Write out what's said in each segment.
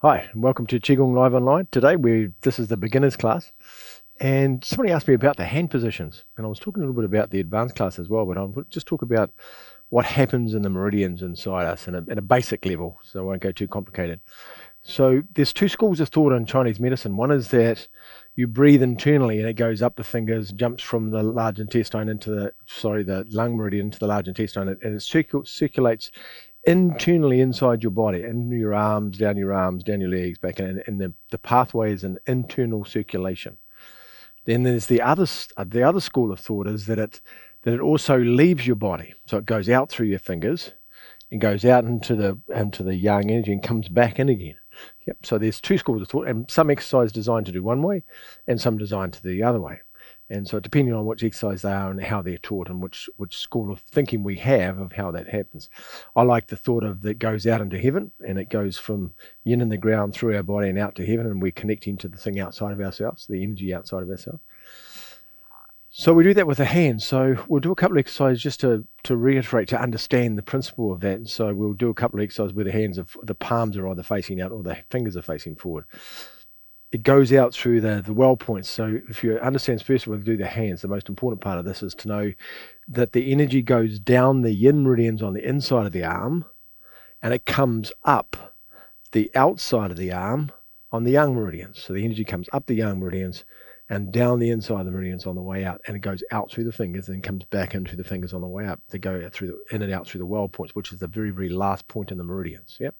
Hi, and welcome to Qigong Live Online. Today, this is the beginners class, and somebody asked me about the hand positions, and I was talking a little bit about the advanced class as well, but I'll just talk about what happens in the meridians inside us at a basic level, so I won't go too complicated. So there's two schools of thought in Chinese medicine. One is that you breathe internally and it goes up the fingers, jumps from the large intestine into the lung meridian into the large intestine, and it circulates internally inside your body, in your arms, down your legs, back, and the pathway is an internal circulation. Then there's the other school of thought is that it also leaves your body, so it goes out through your fingers and goes out into the yang energy and comes back in again. Yep. So there's two schools of thought, and some exercise designed to do one way, and some designed to do the other way. And so depending on which exercise they are and how they're taught and which school of thinking we have of how that happens. I like the thought of that goes out into heaven, and it goes from yin in the ground through our body and out to heaven, and we're connecting to the thing outside of ourselves, the energy outside of ourselves. So we do that with the hands. So we'll do a couple of exercises just to reiterate, to understand the principle of that. And so we'll do a couple of exercises where the palms are either facing out or the fingers are facing forward. It goes out through the well points. So if you understand first, we'll do the hands. The most important part of this is to know that the energy goes down the yin meridians on the inside of the arm, and it comes up the outside of the arm on the yang meridians. So the energy comes up the yang meridians and down the inside of the meridians on the way out, and it goes out through the fingers and comes back into the fingers on the way up. They go in and out through the well points, which is the very, very last point in the meridians. Yep.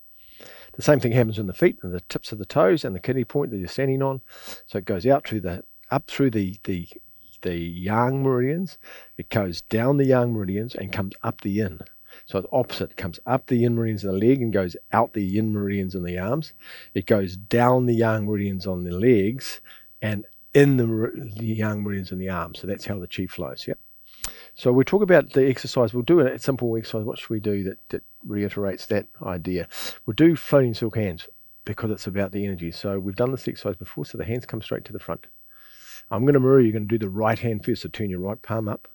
The same thing happens in the feet and the tips of the toes and the kidney point that you're standing on. So it goes out through up through the yang meridians. It goes down the yang meridians and comes up the yin. So it's opposite. It comes up the yin meridians in the leg and goes out the yin meridians in the arms. It goes down the yang meridians on the legs and in the yang meridians in the arms. So that's how the chi flows. Yep. So we talk about the exercise. We'll do a simple exercise. What should we do that reiterates that idea? We'll do floating silk hands because it's about the energy. So we've done this exercise before, so the hands come straight to the front. I'm going to mirror. You're going to do the right hand first. So turn your right palm up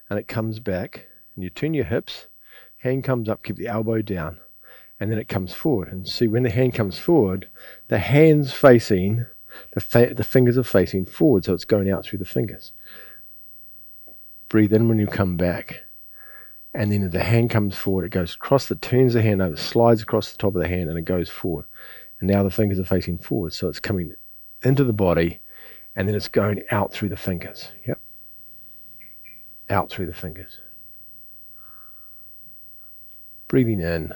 and it comes back, and you turn your hips, hand comes up, keep the elbow down, and then it comes forward. And see, when the hand comes forward, the hand's facing, the fingers are facing forward, so it's going out through the fingers. Breathe in when you come back, and then as the hand comes forward, it goes across, turns the hand over, slides across the top of the hand, and it goes forward. And now the fingers are facing forward, so it's coming into the body, and then it's going out through the fingers. Yep. Out through the fingers. Breathing in,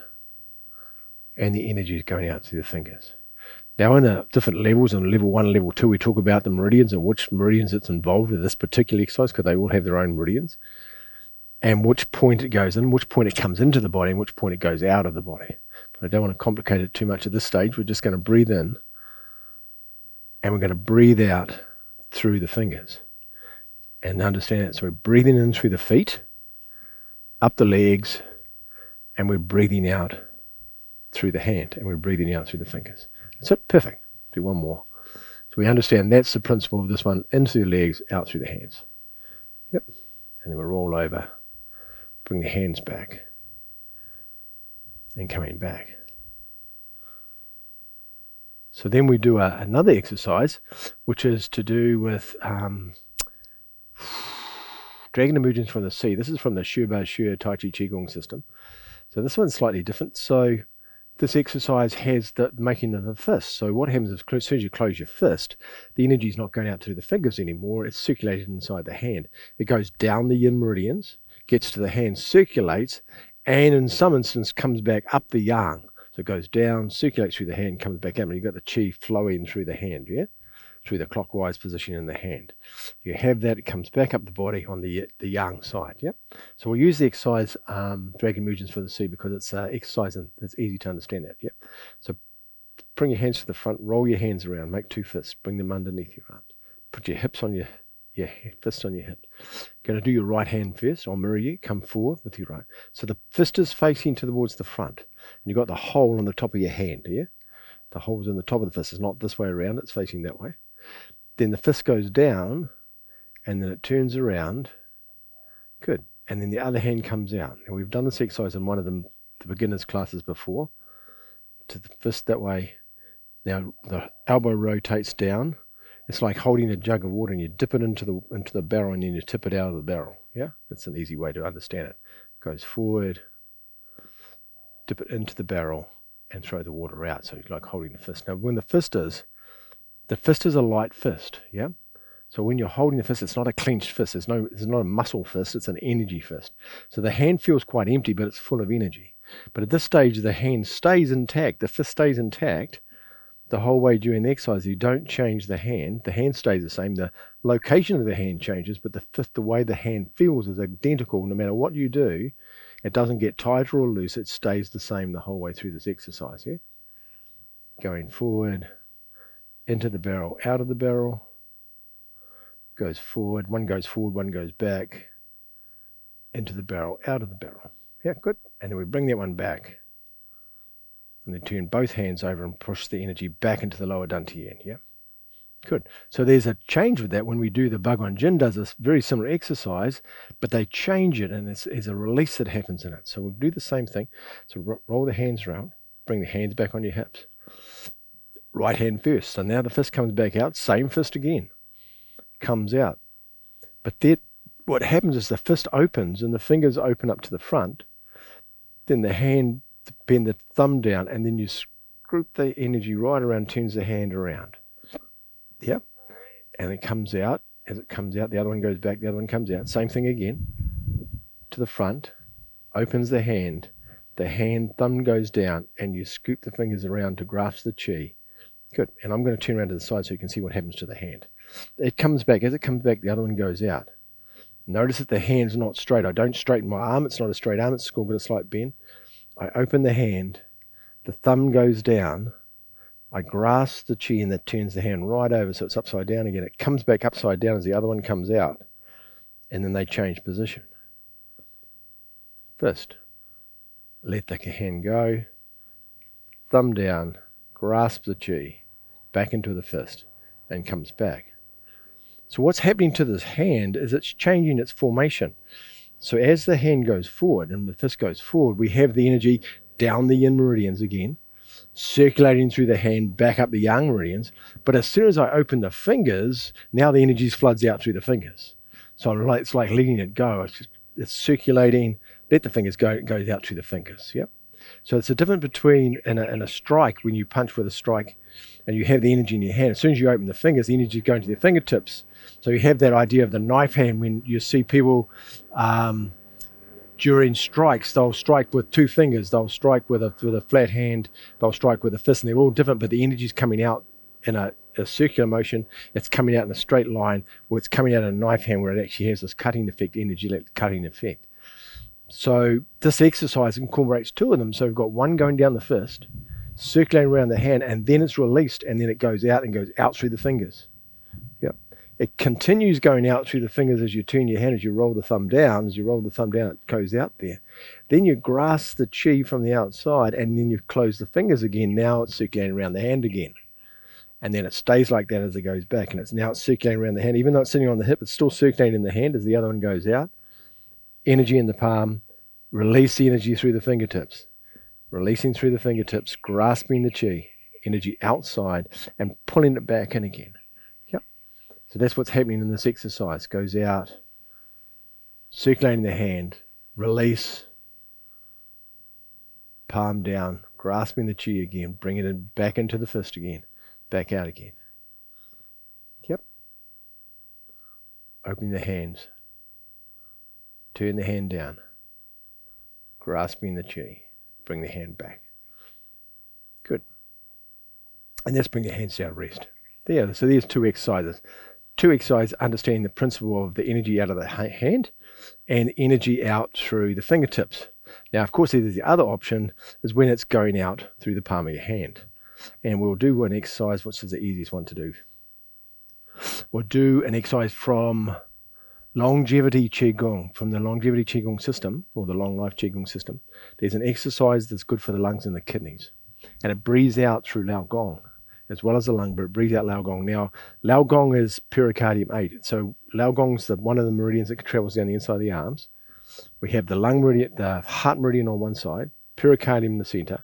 and the energy is going out through the fingers. Now in the different levels, in level 1 and level 2, we talk about the meridians and which meridians it's involved with this particular exercise, because they all have their own meridians, and which point it goes in, which point it comes into the body, and which point it goes out of the body. But I don't want to complicate it too much at this stage. We're just going to breathe in, and we're going to breathe out through the fingers. And understand it. So we're breathing in through the feet, up the legs, and we're breathing out through the hand, and we're breathing out through the fingers. That's it. Perfect. Do one more. So we understand that's the principle of this one. Into the legs, out through the hands. Yep. And then we'll roll over. Bring the hands back. And coming back. So then we do another exercise, which is to do with dragon emergence from the sea. This is from the Taiji Qigong system. So this one's slightly different. So this exercise has the making of the fist. So what happens is as soon as you close your fist, the energy is not going out through the fingers anymore. It's circulated inside the hand. It goes down the yin meridians, gets to the hand, circulates, and in some instances comes back up the yang. So it goes down, circulates through the hand, comes back up, and you've got the chi flowing through the hand, yeah? Through the clockwise position in the hand. You have that, it comes back up the body on the yang side. Yep. So we'll use the exercise dragon emergence for the sea because it's exercise and it's easy to understand that. Yep. So bring your hands to the front, roll your hands around, make two fists, bring them underneath your arms. Put your hips on your fist on your hip. Going to do your right hand first. I'll mirror you. Come forward with your right. So the fist is facing towards the front, and you've got the hole on the top of your hand. Yeah. The hole's in the top of the fist. It's not this way around. It's facing that way. Then the fist goes down, and then it turns around. Good. And then the other hand comes out. And we've done this exercise in one of the beginners classes before. To the fist that way, Now the elbow rotates down. It's like holding a jug of water and you dip it into the barrel and then you tip it out of the barrel. Yeah, that's an easy way to understand it. Goes forward, dip it into the barrel and throw the water out. So it's like holding a fist. Now when the fist is a light fist, yeah? So when you're holding the fist, it's not a clenched fist. It's not a muscle fist, it's an energy fist. So the hand feels quite empty, but it's full of energy. But at this stage, the hand stays intact, the fist stays intact the whole way during the exercise. You don't change the hand stays the same. The location of the hand changes, but the way the hand feels is identical no matter what you do. It doesn't get tighter or loose, it stays the same the whole way through this exercise. Yeah? Going forward, into the barrel, out of the barrel, goes forward, one goes back, into the barrel, out of the barrel. Yeah, good. And then we bring that one back. And then turn both hands over and push the energy back into the lower dantian. Yeah, good. So there's a change with that when we do the Bhagwan Jin does this very similar exercise, but they change it and there's a release that happens in it. So we'll do the same thing. So roll the hands around, bring the hands back on your hips. Right hand first. So now the fist comes back out, same fist again. Comes out. But then what happens is the fist opens and the fingers open up to the front. Then the hand bend the thumb down and then you scoop the energy right around, turns the hand around. Yep. And it comes out. As it comes out, the other one goes back, the other one comes out. Same thing again. To the front. Opens the hand. The hand thumb goes down and you scoop the fingers around to grasp the chi. Good. And I'm going to turn around to the side so you can see what happens to the hand. It comes back. As it comes back, the other one goes out. Notice that the hand's not straight. I don't straighten my arm. It's not a straight arm. It's got a slight bend. I open the hand, the thumb goes down, I grasp the chi and that turns the hand right over so it's upside down again. It comes back upside down as the other one comes out and then they change position. First, let the hand go, thumb down, grasp the chi, back into the fist and comes back. So what's happening to this hand is it's changing its formation. So as the hand goes forward and the fist goes forward, we have the energy down the yin meridians again, circulating through the hand back up the yang meridians. But as soon as I open the fingers, now the energy floods out through the fingers. So it's like letting it go. It's circulating, let the fingers go, it goes out through the fingers. Yep. So it's a difference between in a strike, when you punch with a strike and you have the energy in your hand. As soon as you open the fingers, the energy is going to their fingertips. So you have that idea of the knife hand when you see people during strikes, they'll strike with two fingers, they'll strike with a flat hand, they'll strike with a fist, and they're all different, but the energy is coming out in a circular motion. It's coming out in a straight line, or it's coming out in a knife hand where it actually has this cutting effect, energy like cutting effect. So this exercise incorporates two of them. So we've got one going down the fist, circulating around the hand, and then it's released, and then it goes out through the fingers. Yep. It continues going out through the fingers as you turn your hand, as you roll the thumb down. As you roll the thumb down, it goes out there. Then you grasp the chi from the outside, and then you close the fingers again. Now it's circulating around the hand again. And then it stays like that as it goes back, and it's circulating around the hand. Even though it's sitting on the hip, it's still circulating in the hand as the other one goes out. Energy in the palm, release the energy through the fingertips. Releasing through the fingertips, grasping the chi, energy outside, and pulling it back in again. Yep. So that's what's happening in this exercise. Goes out, circulating the hand, release, palm down, grasping the chi again, bringing it back into the fist again, back out again. Yep. Opening the hands. Turn the hand down, grasping the chi, bring the hand back. Good. And let's bring the hands down, rest. There, so there's two exercises. Two exercises understanding the principle of the energy out of the hand and energy out through the fingertips. Now, of course, there's the other option is when it's going out through the palm of your hand. And we'll do one exercise, which is the easiest one to do. We'll do an exercise from Longevity Qigong, from the Longevity Qigong system, or the Long Life Qigong system. There's an exercise that's good for the lungs and the kidneys. And it breathes out through Laogong, as well as the lung, but it breathes out Laogong. Now, Laogong is pericardium 8. So Laogong's one of the meridians that travels down the inside of the arms. We have the lung meridian, the heart meridian on one side, pericardium in the center,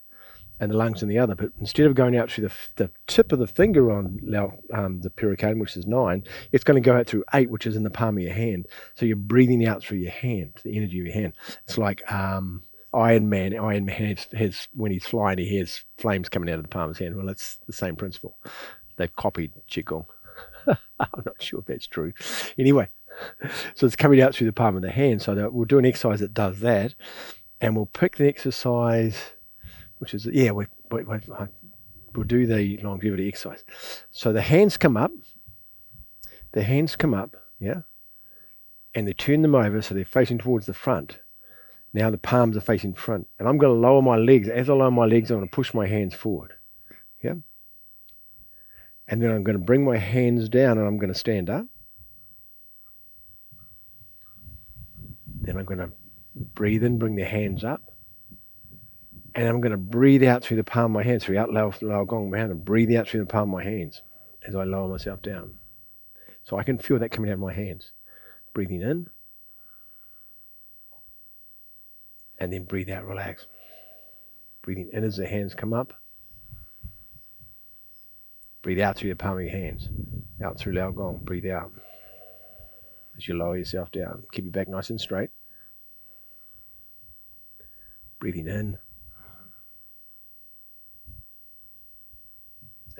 and the lungs in the other. But instead of going out through the tip of the finger on the pericardium, which is 9, it's going to go out through 8, which is in the palm of your hand. So you're breathing out through your hand, the energy of your hand. It's like Iron Man has when he's flying, he has flames coming out of the palm of his hand. Well, it's the same principle. They've copied Qigong. I'm not sure if that's true. Anyway, so it's coming out through the palm of the hand. So that we'll do an exercise that does that, and we'll pick the exercise, which is, we'll do the longevity exercise. So the hands come up, yeah, and they turn them over so they're facing towards the front. Now the palms are facing front, and I'm going to lower my legs. As I lower my legs, I'm going to push my hands forward, yeah, and then I'm going to bring my hands down, and I'm going to stand up. Then I'm going to breathe in, bring the hands up. And I'm going to breathe out through the palm of my hands, through out Laogong, and breathe out through the palm of my hands as I lower myself down. So I can feel that coming out of my hands. Breathing in. And then breathe out, relax. Breathing in as the hands come up. Breathe out through the palm of your hands. Out through Laogong, breathe out. As you lower yourself down. Keep your back nice and straight. Breathing in.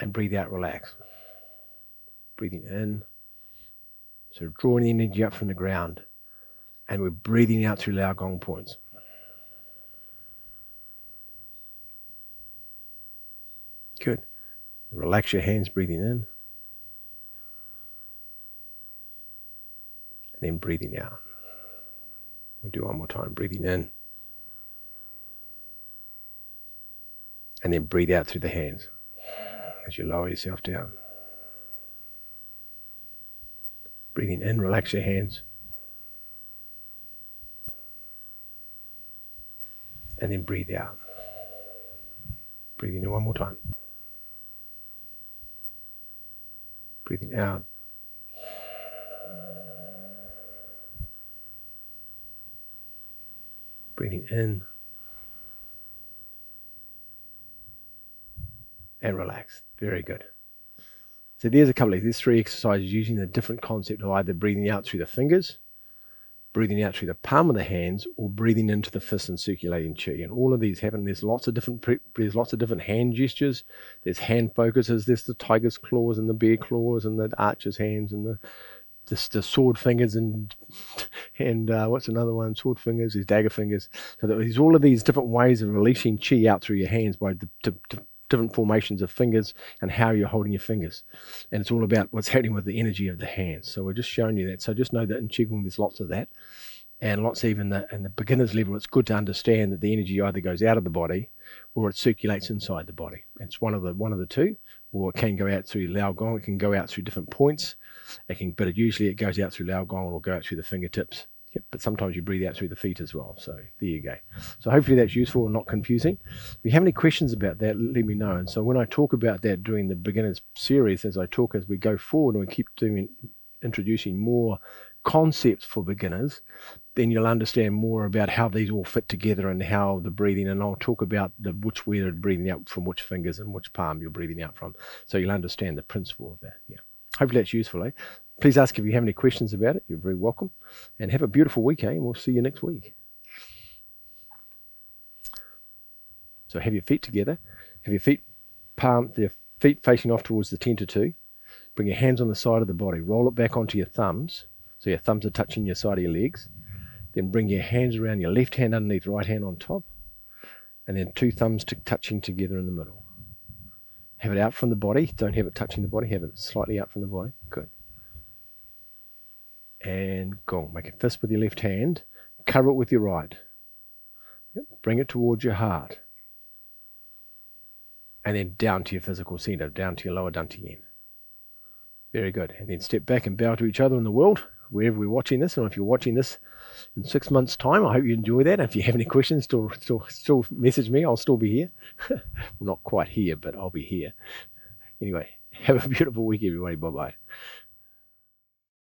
And breathe out, relax. Breathing in. So drawing the energy up from the ground. And we're breathing out through Laogong points. Good. Relax your hands, breathing in. And then breathing out. We'll do one more time. Breathing in. And then breathe out through the hands as you lower yourself down. Breathing in, relax your hands. And then breathe out. Breathing in one more time. Breathing out. Breathing in. And relax. Very good. So there's these 3 exercises using the different concept of either breathing out through the fingers, breathing out through the palm of the hands, or breathing into the fist and circulating qi. And all of these happen. There's lots of different hand gestures. There's hand focuses. There's the tiger's claws and the bear claws and the archer's hands and the sword fingers and what's another one? Sword fingers. There's dagger fingers. So there's all of these different ways of releasing qi out through your hands by different formations of fingers and how you're holding your fingers. And it's all about what's happening with the energy of the hands. So we're just showing you that. So just know that in Qigong there's lots of that, and lots even in the beginner's level. It's good to understand that the energy either goes out of the body or it circulates inside the body. It's one of the two, or it can go out through Laogong. It can go out through different points. But usually it goes out through Laogong or go out through the fingertips. Yep, but sometimes you breathe out through the feet as well. So there you go. So hopefully that's useful and not confusing. If you have any questions about that, let me know. And so when I talk about that during the beginners series, as we go forward and we keep introducing more concepts for beginners, then you'll understand more about how these all fit together and how the breathing, and I'll talk about which way they're breathing out from which fingers and which palm you're breathing out from. So you'll understand the principle of that. Yeah. Hopefully that's useful, eh? Please ask if you have any questions about it. You're very welcome. And have a beautiful week, eh? And we'll see you next week. So have your feet together. Have your feet facing off towards the 10 to 2. Bring your hands on the side of the body. Roll it back onto your thumbs. So your thumbs are touching your side of your legs. Then bring your hands around your left hand underneath, right hand on top. And then 2 thumbs touching together in the middle. Have it out from the body. Don't have it touching the body. Have it slightly out from the body. Good. And gong. Make a fist with your left hand. Cover it with your right. Yep. Bring it towards your heart. And then down to your physical center, down to your lower dantian. Very good. And then step back and bow to each other in the world, wherever we're watching this. And if you're watching this in 6 months' time, I hope you enjoy that. If you have any questions, still message me. I'll still be here. Well, not quite here, but I'll be here. Anyway, have a beautiful week, everybody. Bye-bye.